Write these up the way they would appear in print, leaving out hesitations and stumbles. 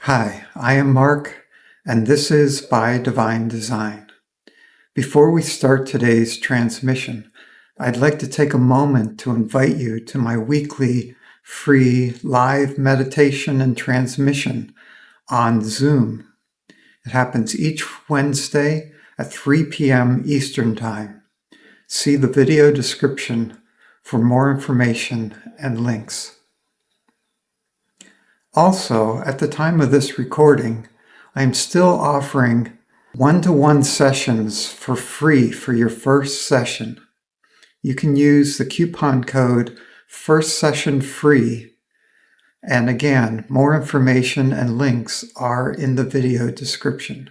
Hi, I am Mark, and this is By Divine Design. Before we start today's transmission, I'd like to take a moment to invite you to my weekly free live meditation and transmission on Zoom. It happens each Wednesday at 3 p.m. Eastern Time. See the video description for more information and links. Also, at the time of this recording, I'm still offering one-to-one sessions for free for your first session. You can use the coupon code First Session Free. And again, more information and links are in the video description.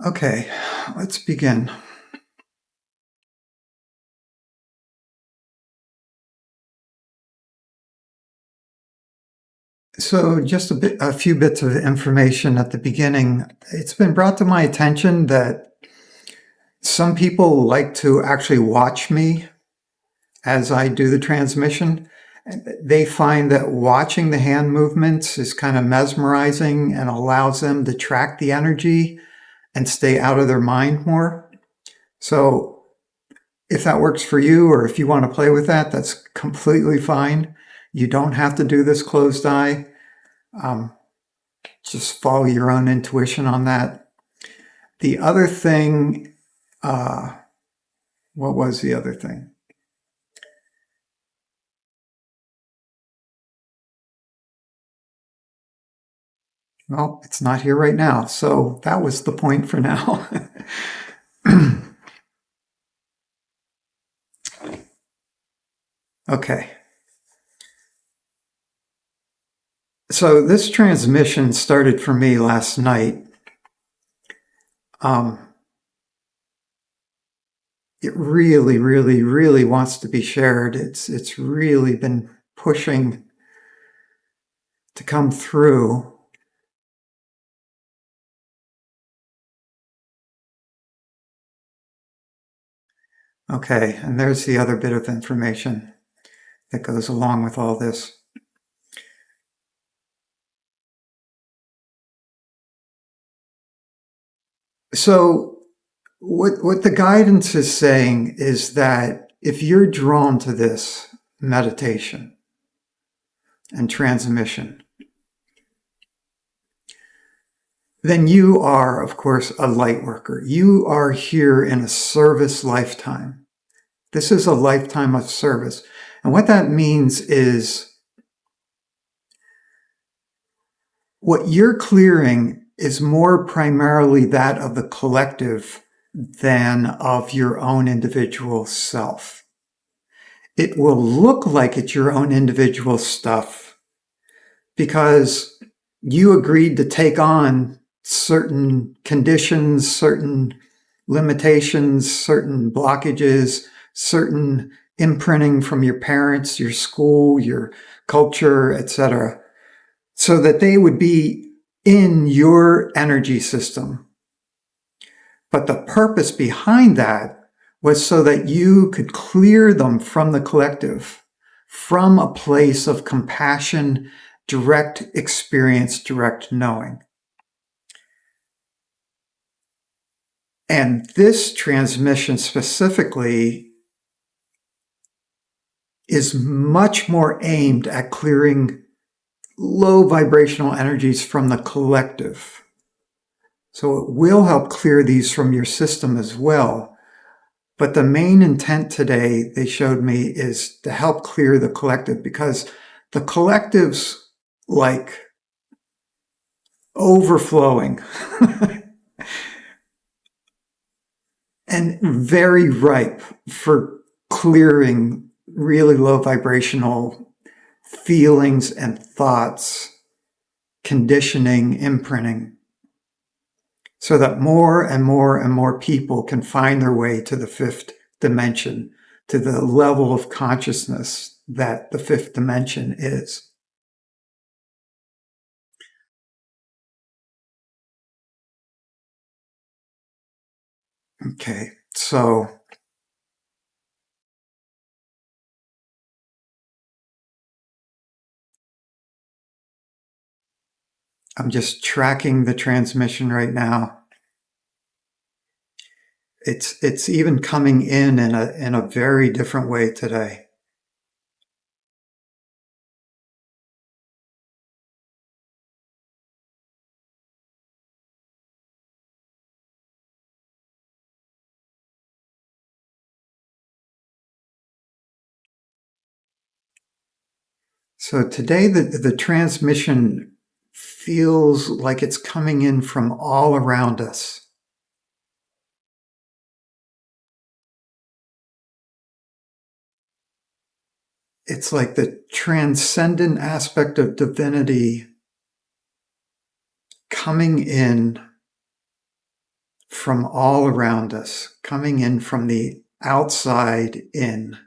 Okay, let's begin. So just a few bits of information at the beginning. It's been brought to my attention that some people like to actually watch me as I do the transmission. They find that watching the hand movements is kind of mesmerizing and allows them to track the energy and stay out of their mind more. So if that works for you, or if you want to play with that, that's completely fine. You don't have to do this closed eye. Just follow your own intuition on that. The other thing, what was the other thing? Well, it's not here right now, so that was the point for now. Okay. So this transmission started for me last night. It really, really, really wants to be shared. It's really been pushing to come through. Okay, and there's the other bit of information that goes along with all this. So what the guidance is saying is that if you're drawn to this meditation and transmission, then you are, of course, a light worker. You are here in a service lifetime. This is a lifetime of service. And what that means is what you're clearing is more primarily that of the collective than of your own individual self. It will look like it's your own individual stuff because you agreed to take on certain conditions, certain limitations, certain blockages, certain imprinting from your parents, your school, your culture, etc., so that they would be in your energy system. But the purpose behind that was so that you could clear them from the collective, from a place of compassion, direct experience, direct knowing. And this transmission specifically is much more aimed at clearing low vibrational energies from the collective. So it will help clear these from your system as well. But the main intent today, they showed me, is to help clear the collective, because the collective's like overflowing and very ripe for clearing really low vibrational feelings and thoughts, conditioning, imprinting, so that more and more and more people can find their way to the fifth dimension, to the level of consciousness that the fifth dimension is. Okay, so I'm just tracking the transmission right now. It's even coming in a very different way today. So today the transmission feels like it's coming in from all around us. It's like the transcendent aspect of divinity coming in from all around us, coming in from the outside in.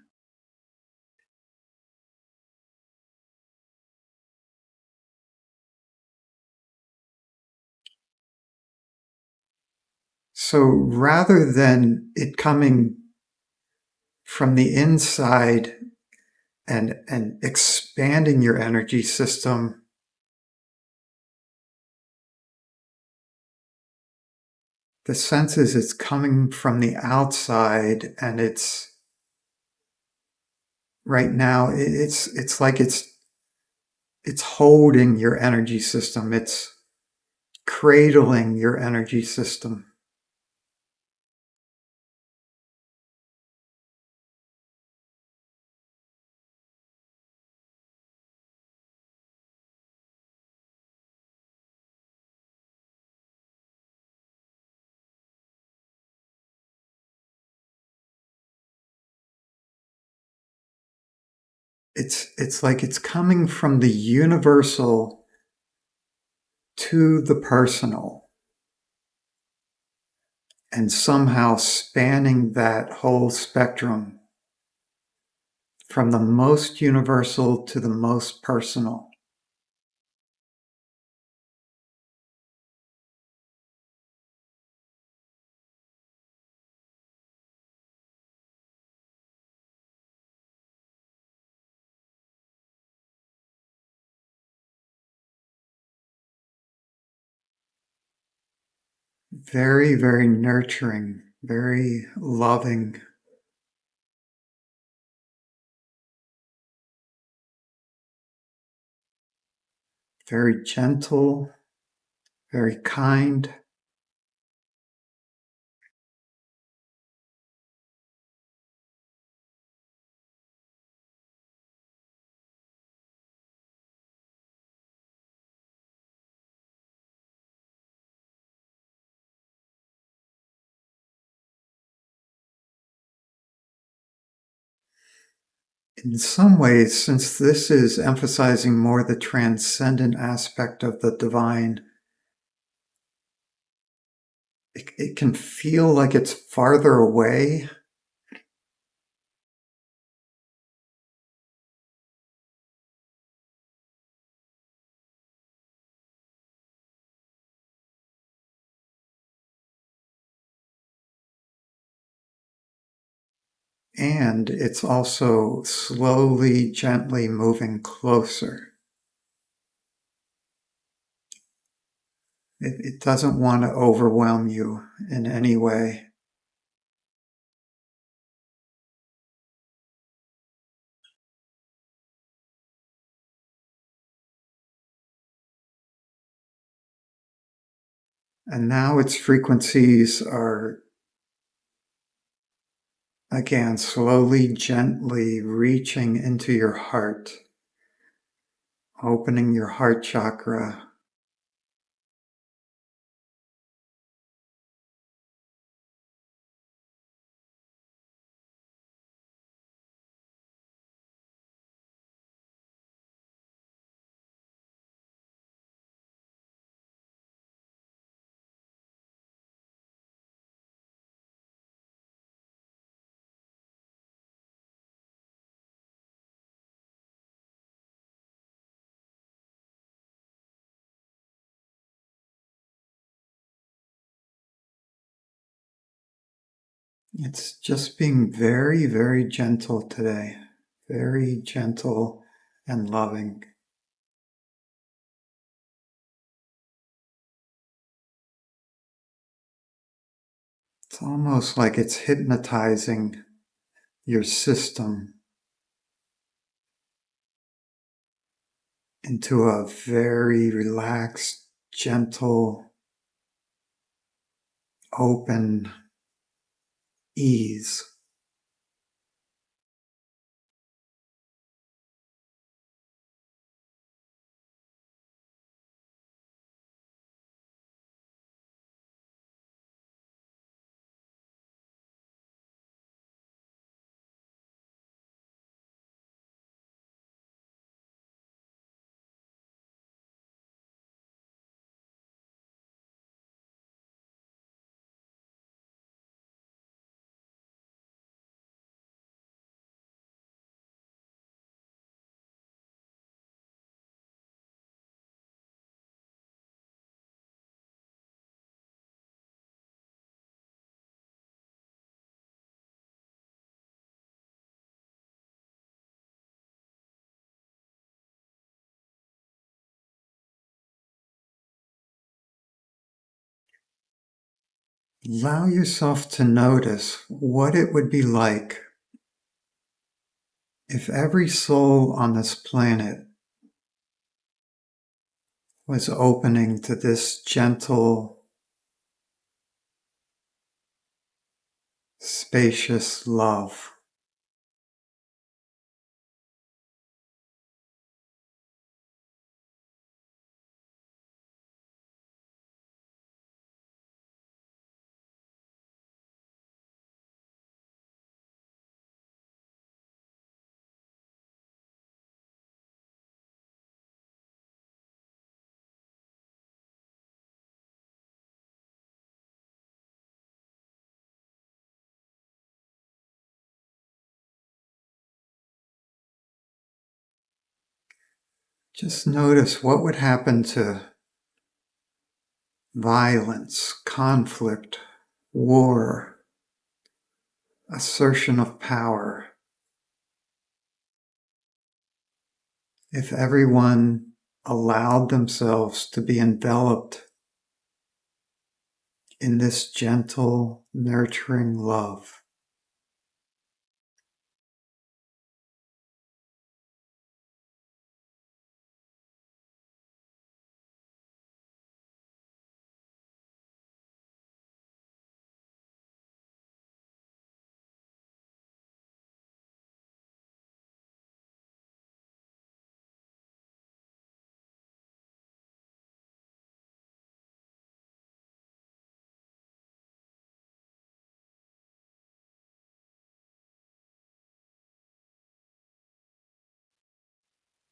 So rather than it coming from the inside and expanding your energy system, the sense is it's coming from the outside, and it's right now it's like it's holding your energy system. It's cradling your energy system. It's like it's coming from the universal to the personal, and somehow spanning that whole spectrum from the most universal to the most personal. Very, very nurturing, very loving, very gentle, very kind. In some ways, since this is emphasizing more the transcendent aspect of the divine, it can feel like it's farther away. And it's also slowly, gently moving closer. It doesn't want to overwhelm you in any way. And now its frequencies are, again, slowly, gently reaching into your heart, opening your heart chakra. It's just being very, very gentle today, very gentle and loving. It's almost like it's hypnotizing your system into a very relaxed, gentle, open ease. Allow yourself to notice what it would be like if every soul on this planet was opening to this gentle, spacious love. Just notice what would happen to violence, conflict, war, assertion of power, if everyone allowed themselves to be enveloped in this gentle, nurturing love.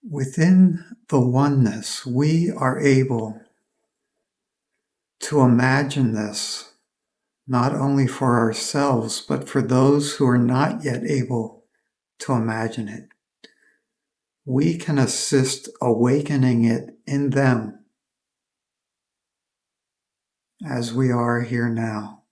Within the oneness, we are able to imagine this not only for ourselves, but for those who are not yet able to imagine it. We can assist awakening it in them as we are here now.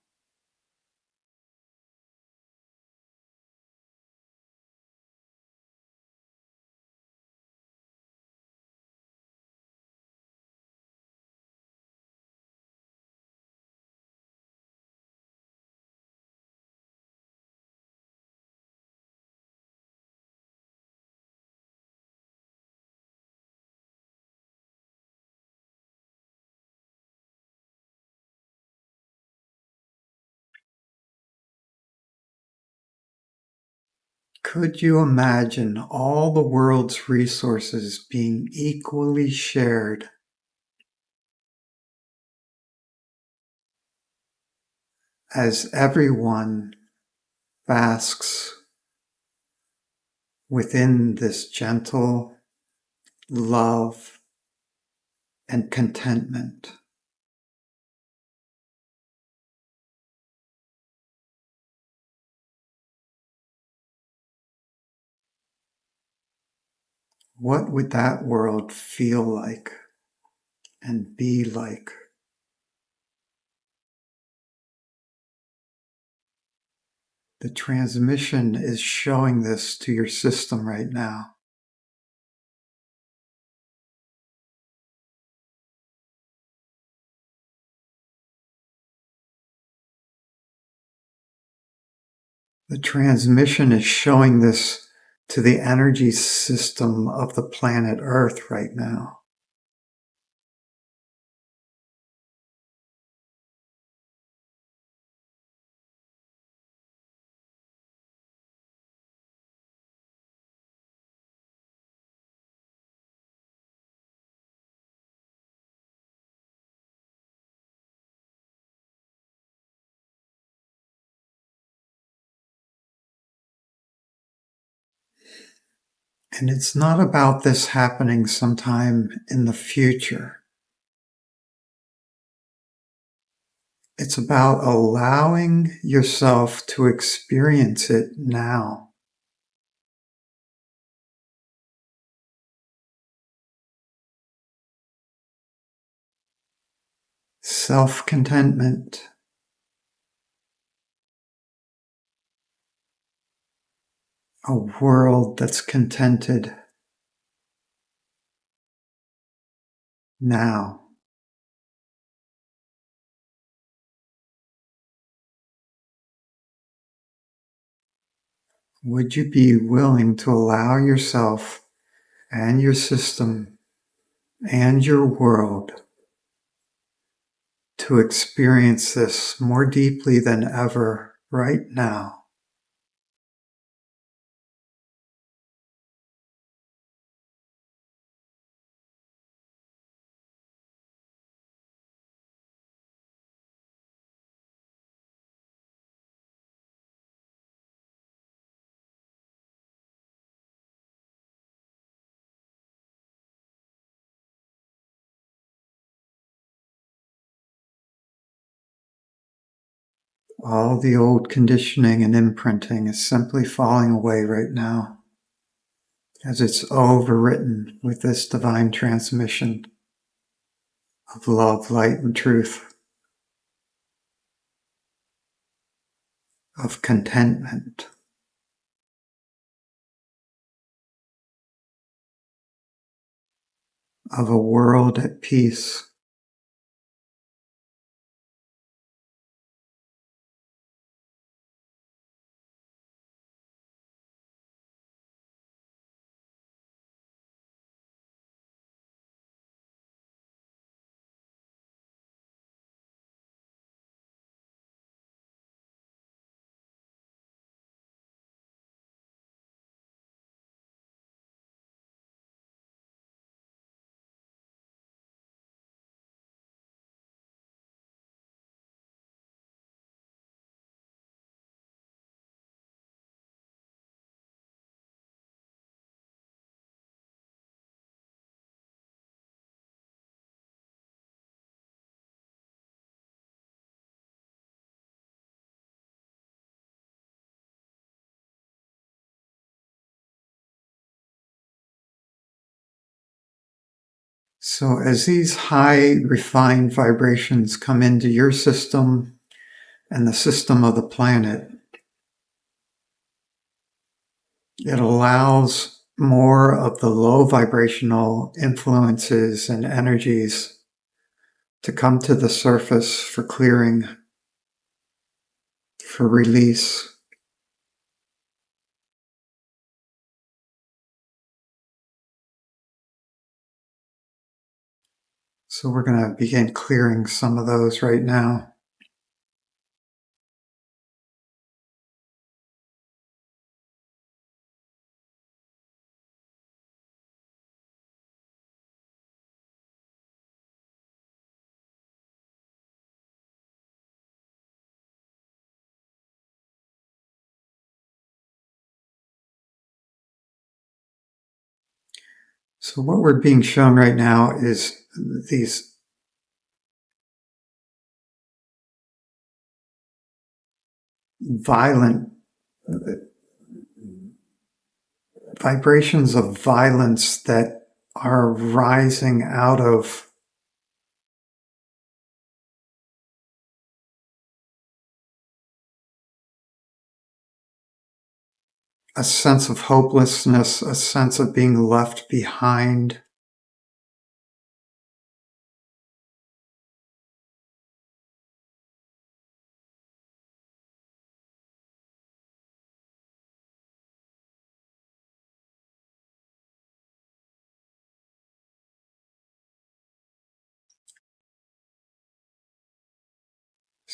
Could you imagine all the world's resources being equally shared as everyone basks within this gentle love and contentment? What would that world feel like and be like? The transmission is showing this to your system right now. The transmission is showing this to the energy system of the planet Earth right now. And it's not about this happening sometime in the future. It's about allowing yourself to experience it now. Self-contentment, a world that's contented now. Would you be willing to allow yourself and your system and your world to experience this more deeply than ever right now? All the old conditioning and imprinting is simply falling away right now as it's overwritten with this divine transmission of love, light, and truth, of contentment, of a world at peace. So as these high refined vibrations come into your system and the system of the planet, it allows more of the low vibrational influences and energies to come to the surface for clearing, for release. So we're going to begin clearing some of those right now. So what we're being shown right now is these violent vibrations of violence that are rising out of a sense of hopelessness, a sense of being left behind.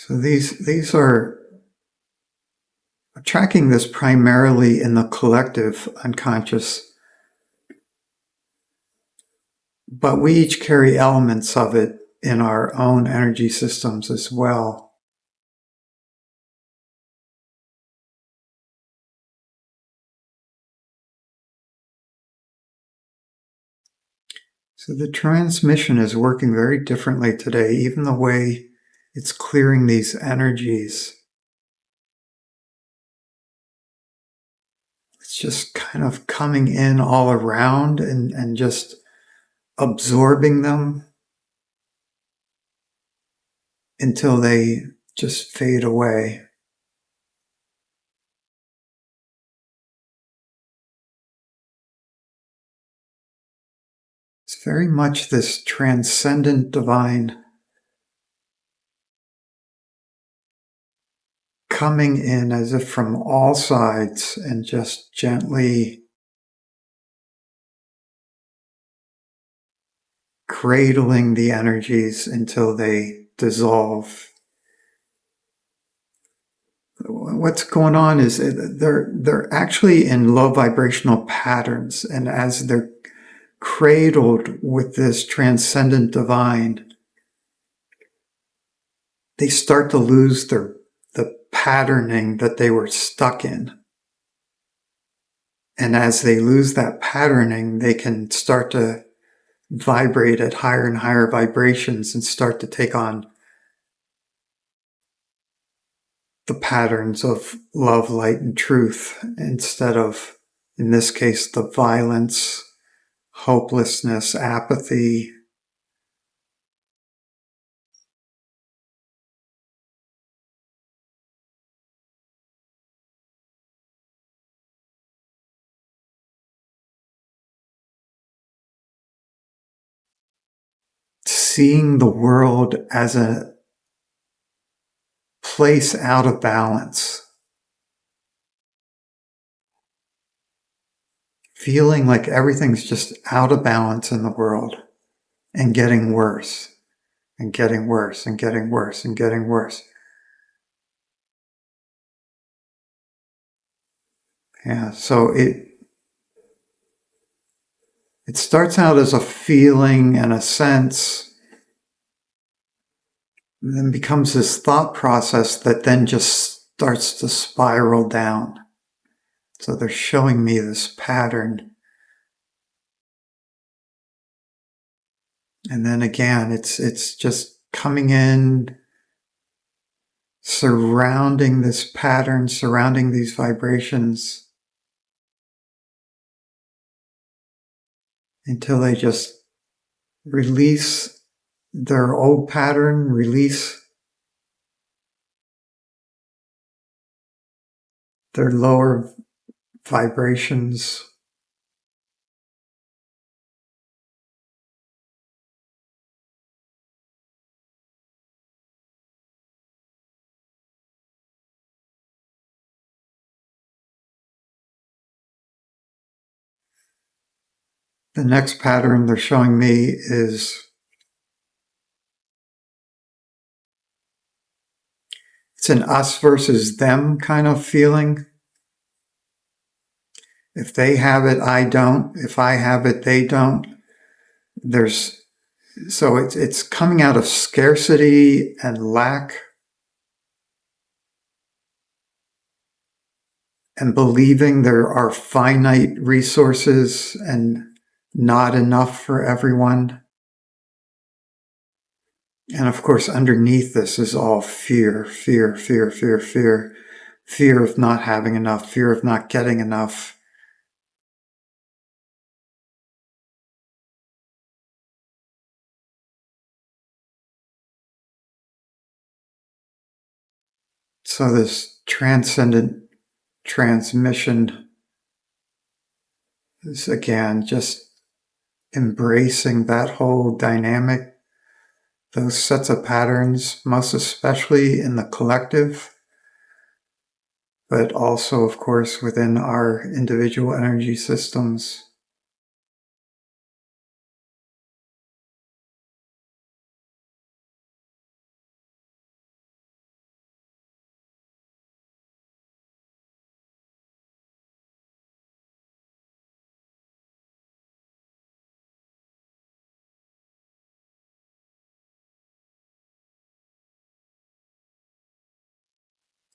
So these are tracking this primarily in the collective unconscious, but we each carry elements of it in our own energy systems as well. So the transmission is working very differently today, even the way it's clearing these energies. It's just kind of coming in all around and just absorbing them until they just fade away. It's very much this transcendent divine coming in as if from all sides and just gently cradling the energies until they dissolve. What's going on is they're actually in low vibrational patterns, and as they're cradled with this transcendent divine, they start to lose the patterning that they were stuck in. And as they lose that patterning, they can start to vibrate at higher and higher vibrations and start to take on the patterns of love, light, and truth instead of, in this case, the violence, hopelessness, apathy. Seeing the world as a place out of balance. Feeling like everything's just out of balance in the world and getting worse and getting worse and getting worse and getting worse. Yeah, so it starts out as a feeling and a sense, and then becomes this thought process that then just starts to spiral down. So they're showing me this pattern. And then again, it's just coming in, surrounding this pattern, surrounding these vibrations until they just release their old pattern, release their lower vibrations. The next pattern they're showing me is it's an us versus them kind of feeling. If they have it, I don't. If I have it, they don't. So it's coming out of scarcity and lack and believing there are finite resources and not enough for everyone. And of course, underneath this is all fear, fear, fear, fear, fear, fear of not having enough, fear of not getting enough. So this transcendent transmission is again just embracing that whole dynamic, those sets of patterns, most especially in the collective, but also, of course, within our individual energy systems.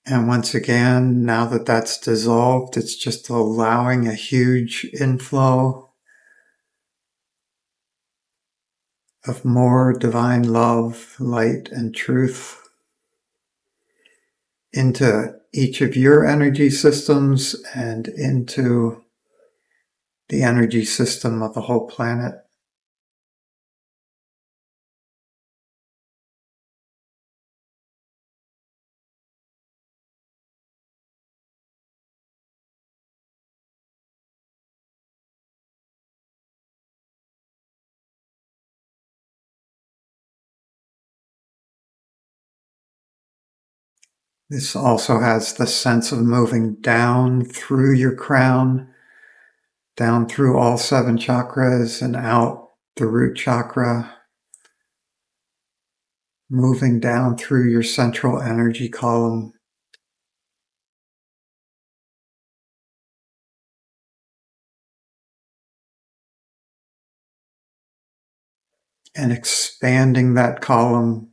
And once again, now that that's dissolved, it's just allowing a huge inflow of more divine love, light, and truth into each of your energy systems and into the energy system of the whole planet. This also has the sense of moving down through your crown, down through all 7 chakras and out the root chakra, moving down through your central energy column, and expanding that column,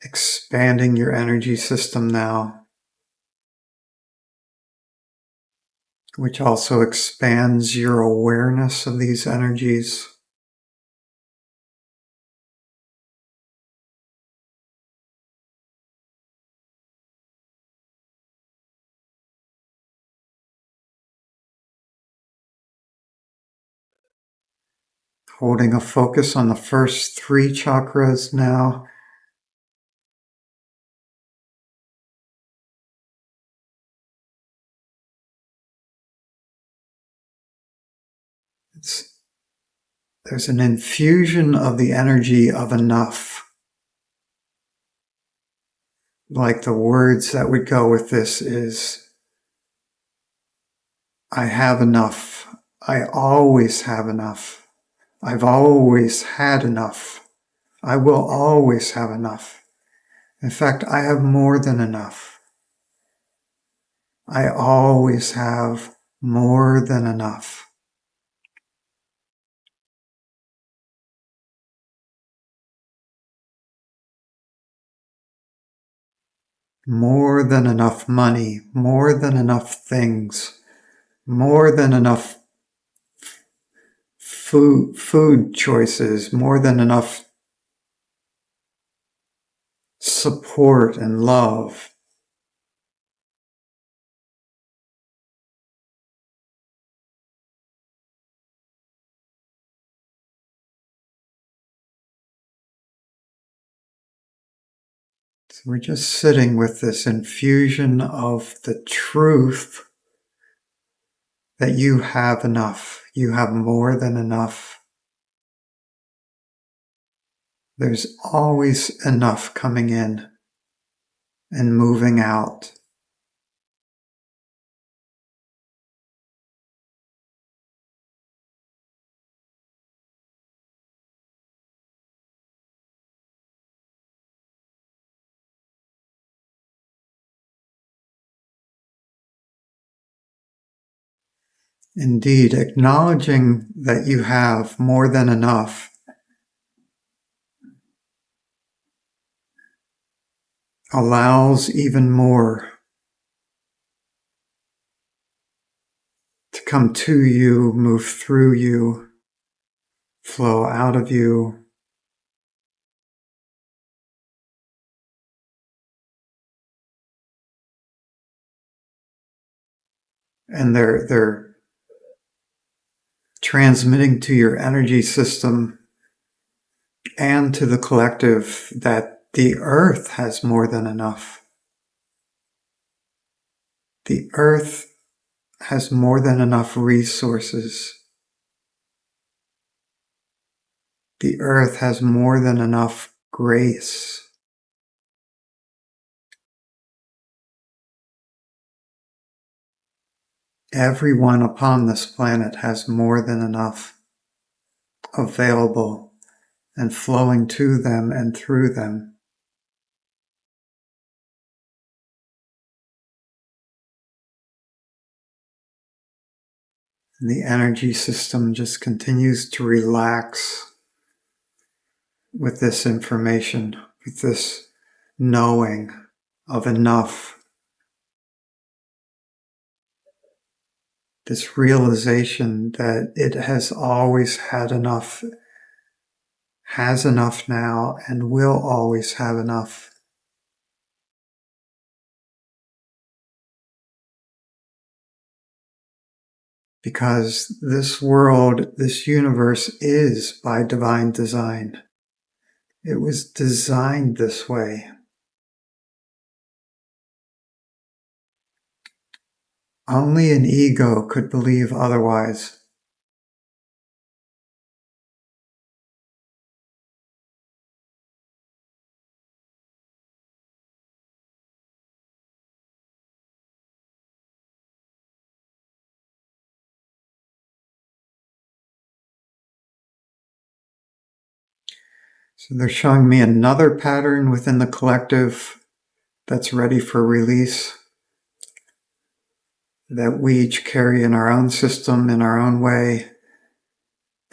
expanding your energy system now, which also expands your awareness of these energies. Holding a focus on the first 3 chakras now. There's an infusion of the energy of enough. Like the words that would go with this is, I have enough. I always have enough. I've always had enough. I will always have enough. In fact, I have more than enough. I always have more than enough. More than enough money, more than enough things, more than enough food choices, more than enough support and love. So we're just sitting with this infusion of the truth that you have enough. You have more than enough. There's always enough coming in and moving out. Indeed, acknowledging that you have more than enough allows even more to come to you, move through you, flow out of you. And they're transmitting to your energy system and to the collective that the earth has more than enough. The earth has more than enough resources. The earth has more than enough grace. Everyone upon this planet has more than enough available and flowing to them and through them. And the energy system just continues to relax with this information, with this knowing of enough this realization that it has always had enough, has enough now, and will always have enough. Because this world, this universe is by divine design. It was designed this way. Only an ego could believe otherwise. So they're showing me another pattern within the collective that's ready for release, that we each carry in our own system, in our own way.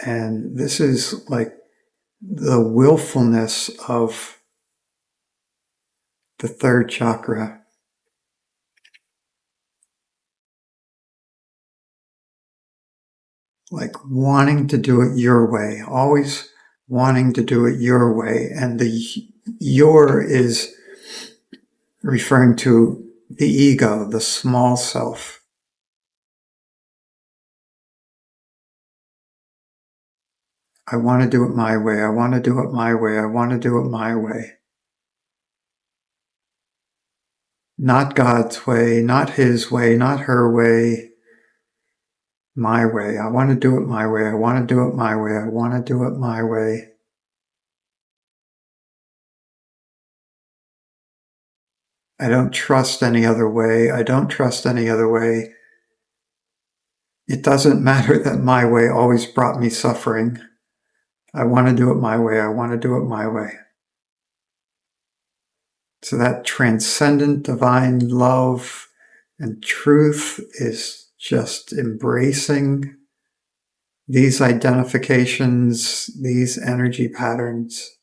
And this is like the willfulness of the third chakra. Like wanting to do it your way, always wanting to do it your way. And the your is referring to the ego, the small self. I want to do it my way. I want to do it my way. I want to do it my way. Not God's way, not his way, not her way, my way. I want to do it my way. I want to do it my way. I want to do it my way. I don't trust any other way. I don't trust any other way. It doesn't matter that my way always brought me suffering. I want to do it my way. I want to do it my way. So that transcendent divine love and truth is just embracing these identifications, these energy patterns,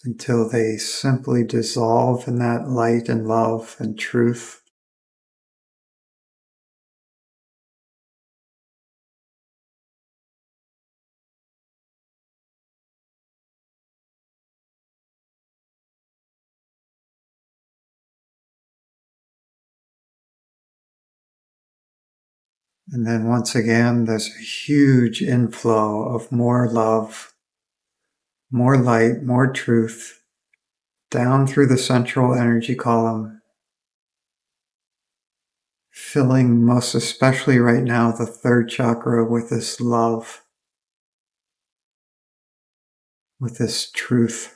until they simply dissolve in that light and love and truth. And then once again, there's a huge inflow of more love, more light, more truth, down through the central energy column, filling most especially right now the third chakra with this love, with this truth.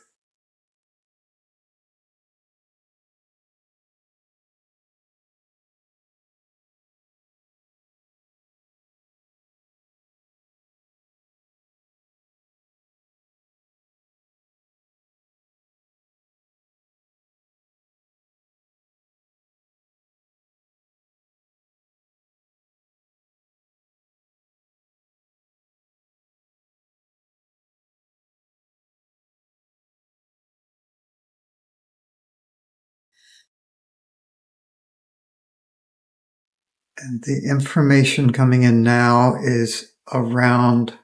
And the information coming in now is around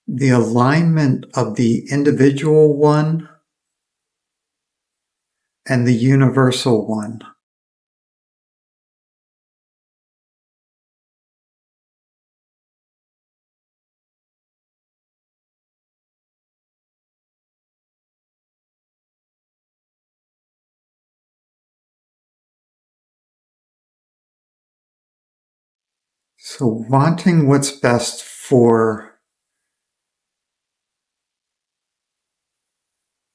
the alignment of the individual one and the universal one. So wanting what's best for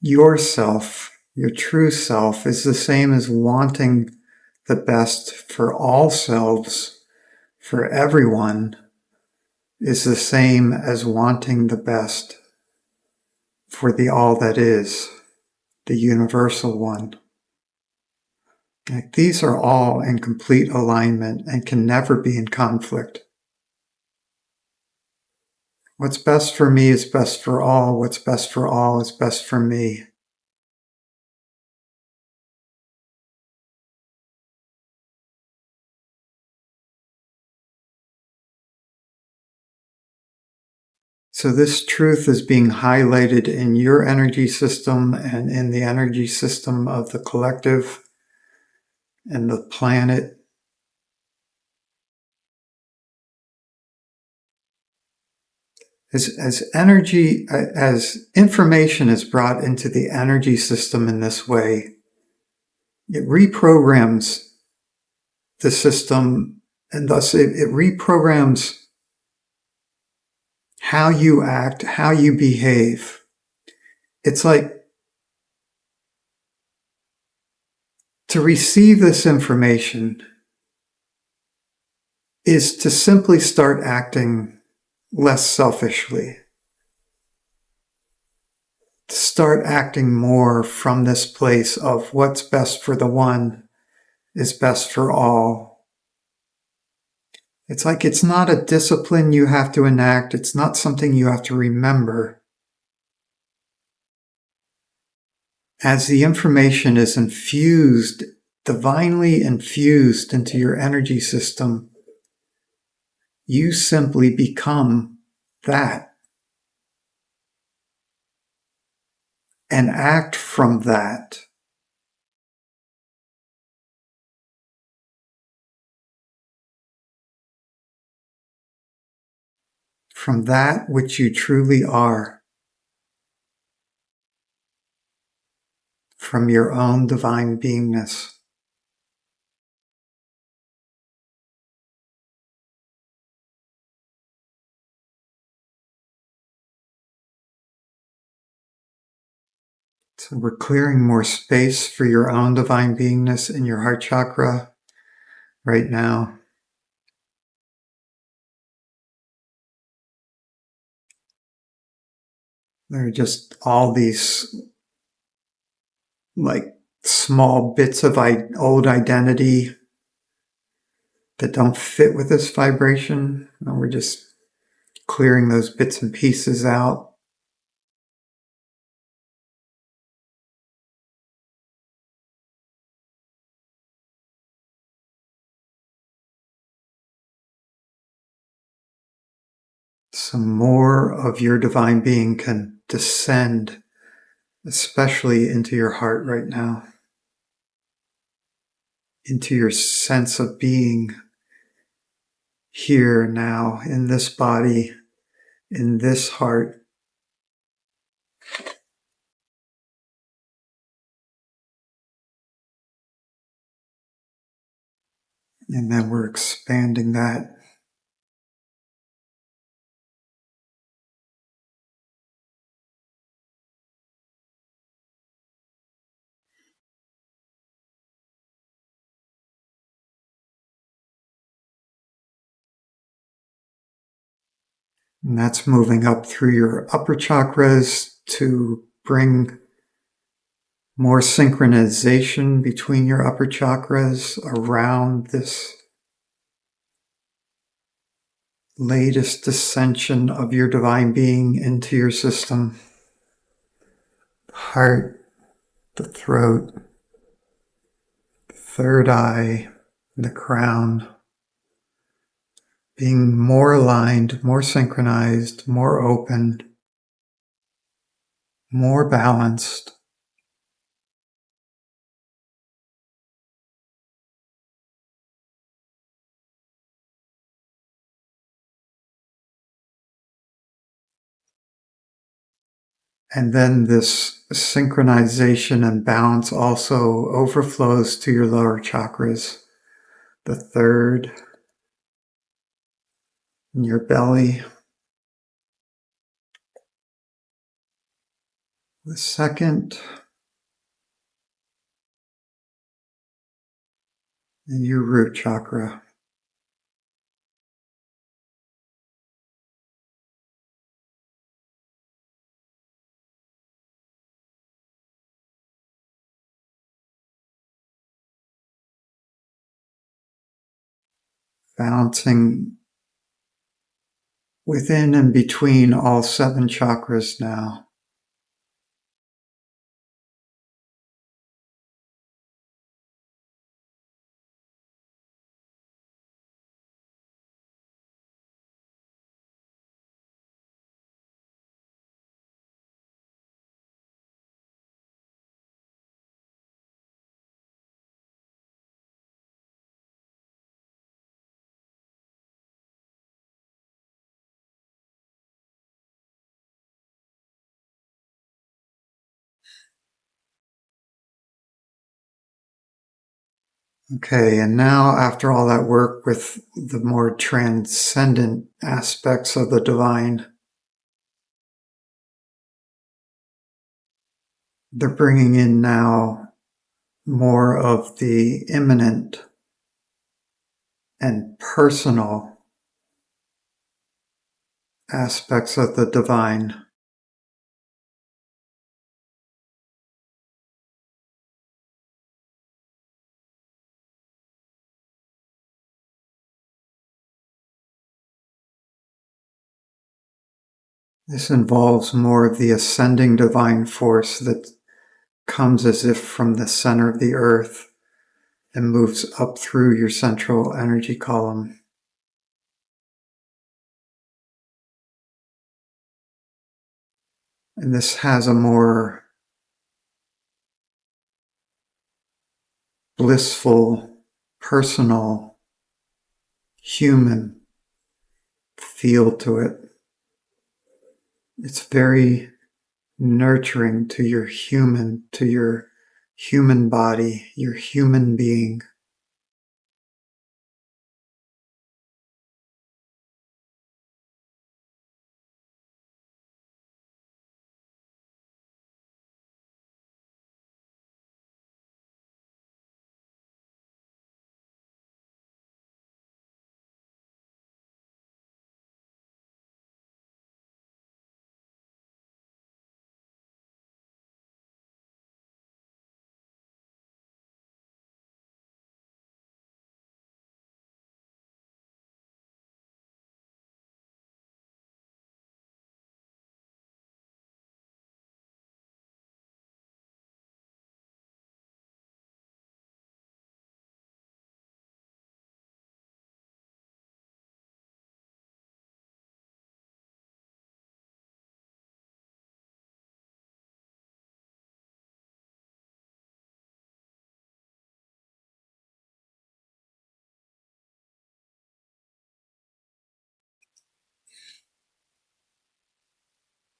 yourself, your true self, is the same as wanting the best for all selves, for everyone, is the same as wanting the best for the all that is, the universal one. Like these are all in complete alignment and can never be in conflict. What's best for me is best for all. What's best for all is best for me. So this truth is being highlighted in your energy system and in the energy system of the collective and the planet. As energy, as information is brought into the energy system in this way, it reprograms the system, and thus it reprograms how you act, how you behave. It's like to receive this information is to simply start acting less selfishly, to start acting more from this place of what's best for the one is best for all. It's like it's not a discipline you have to enact. It's not something you have to remember. As the information is infused, divinely infused into your energy system, you simply become that and act from that. From that which you truly are, from your own divine beingness. So we're clearing more space for your own divine beingness in your heart chakra right now. There are just all these like small bits of old identity that don't fit with this vibration. And we're just clearing those bits and pieces out. So more of your divine being can descend, especially into your heart right now, into your sense of being here now, in this body, in this heart. And then we're expanding that. And that's moving up through your upper chakras to bring more synchronization between your upper chakras around this latest ascension of your divine being into your system. The heart, the throat, the third eye, the crown. Being more aligned, more synchronized, more open, more balanced. And then this synchronization and balance also overflows to your lower chakras, the third, in your belly, the second, and your root chakra. Balancing within and between all 7 chakras now. Okay, and now after all that work with the more transcendent aspects of the divine, they're bringing in now more of the immanent and personal aspects of the divine. This involves more of the ascending divine force that comes as if from the center of the earth and moves up through your central energy column. And this has a more blissful, personal, human feel to it. It's very nurturing to your human body, your human being.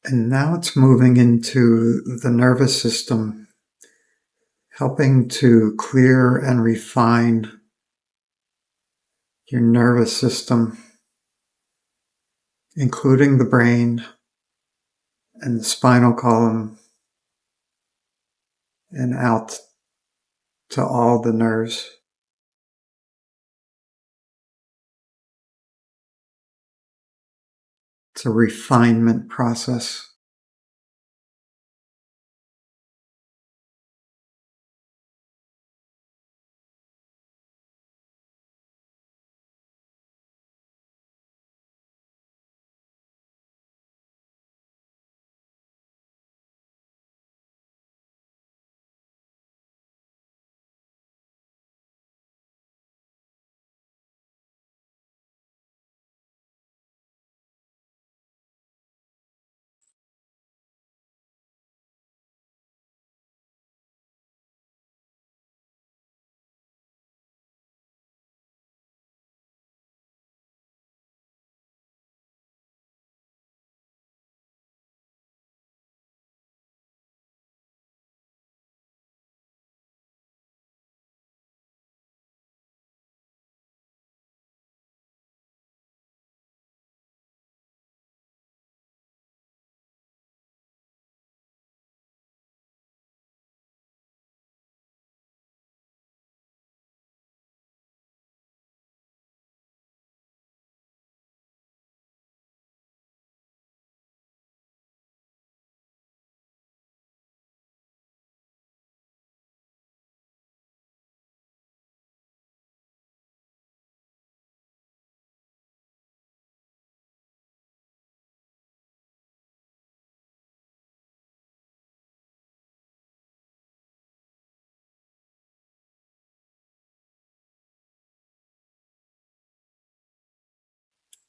And now it's moving into the nervous system, helping to clear and refine your nervous system, including the brain and the spinal column, and out to all the nerves. It's a refinement process.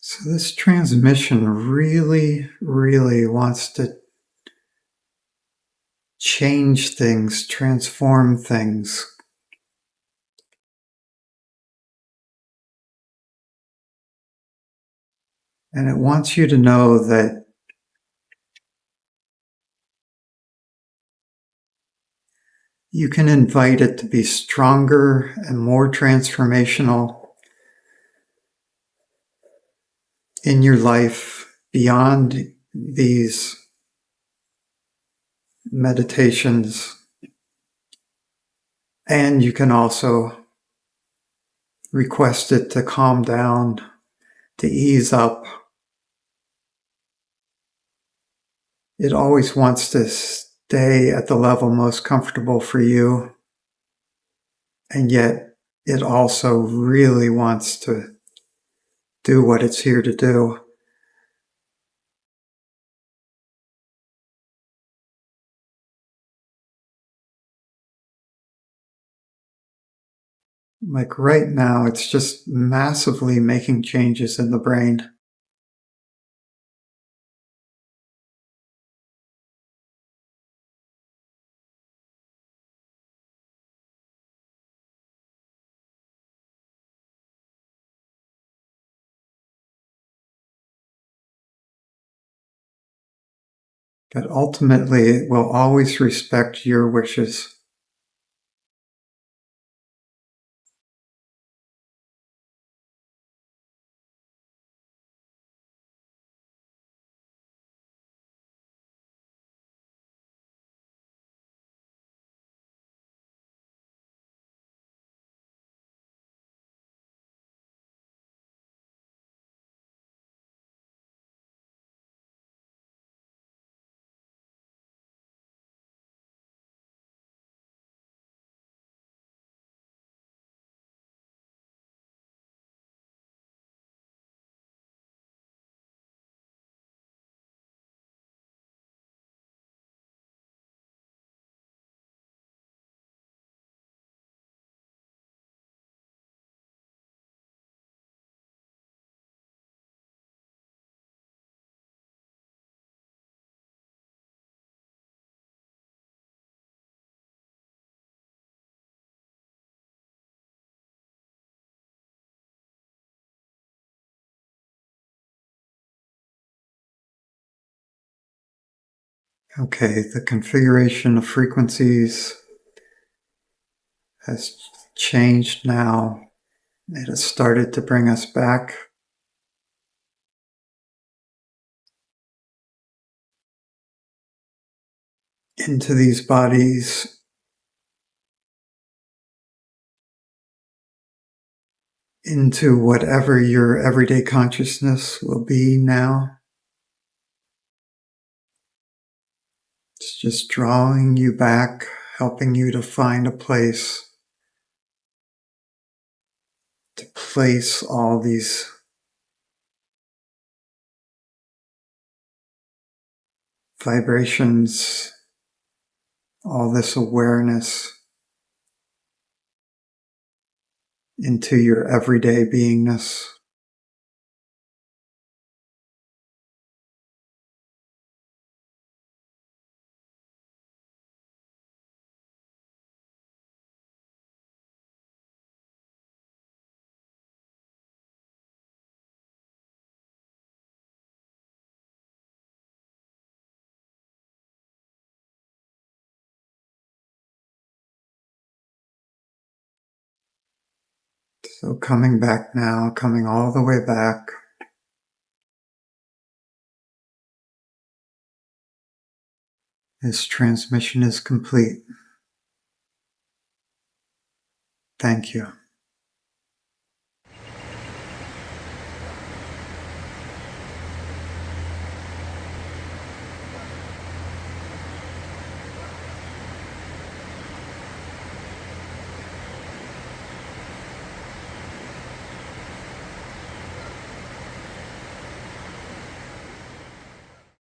So this transmission really, really wants to change things, transform things. And it wants you to know that You can invite it to be stronger and more transformational in your life beyond these meditations. And you can also request it to calm down, to ease up. It always wants to stay at the level most comfortable for you, and yet it also really wants to do what it's here to do. Like right now, it's just massively making changes in the brain. But ultimately, it will always respect your wishes. Okay, the configuration of frequencies has changed now. It has started to bring us back into these bodies, into whatever your everyday consciousness will be now. It's just drawing you back, helping you to find a place to place all these vibrations, all this awareness into your everyday beingness. So coming back now, coming all the way back. This transmission is complete. Thank you.